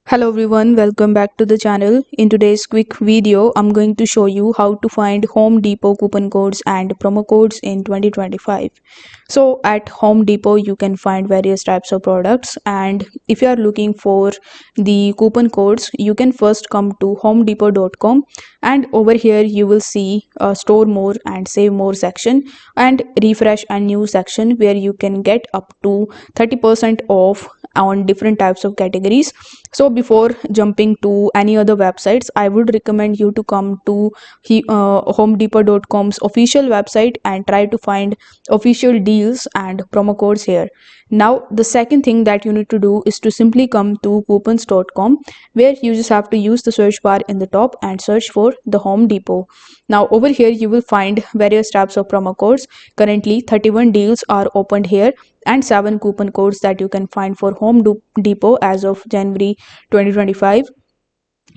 Hello everyone, welcome back to the channel. In today's quick video, I'm going to show you how to find Home Depot coupon codes and promo codes in 2025. So at Home Depot, you can find various types of products, and if you are looking for the coupon codes, you can first come to homedepot.com, and over here you will see a store more and save more section and refresh and new section where you can get up to 30% off on different types of categories. So before jumping to any other websites, I would recommend you to come to homedepot.com's official website and try to find official deals and promo codes here. Now the second thing that you need to do is to simply come to coupons.com, where you just have to use the search bar in the top and search for the Home Depot. Now over here you will find various types of promo codes. Currently 31 deals are opened here and 7 coupon codes that you can find for Home Depot as of January 2025.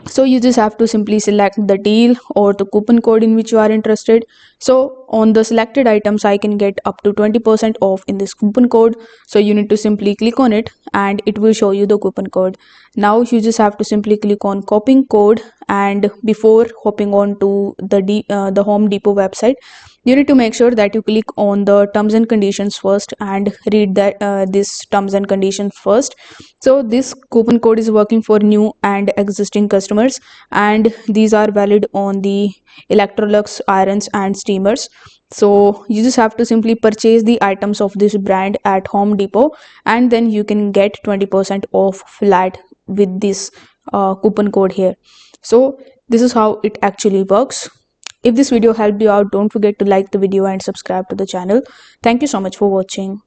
So you just have to simply select the deal or the coupon code in which you are interested. So on the selected items, I can get up to 20% off in this coupon code. So you need to simply click on it and it will show you the coupon code. Now you just have to simply click on copying code, and before hopping on to the Home Depot website, you need to make sure that you click on the terms and conditions first and read that this terms and conditions first. So this coupon code is working for new and existing customers, and these are valid on the Electrolux irons and steamers. So you just have to simply purchase the items of this brand at Home Depot, and then you can get 20% off flat with this coupon code here. So this is how it actually works. If this video helped you out, don't forget to like the video and subscribe to the channel. Thank you so much for watching.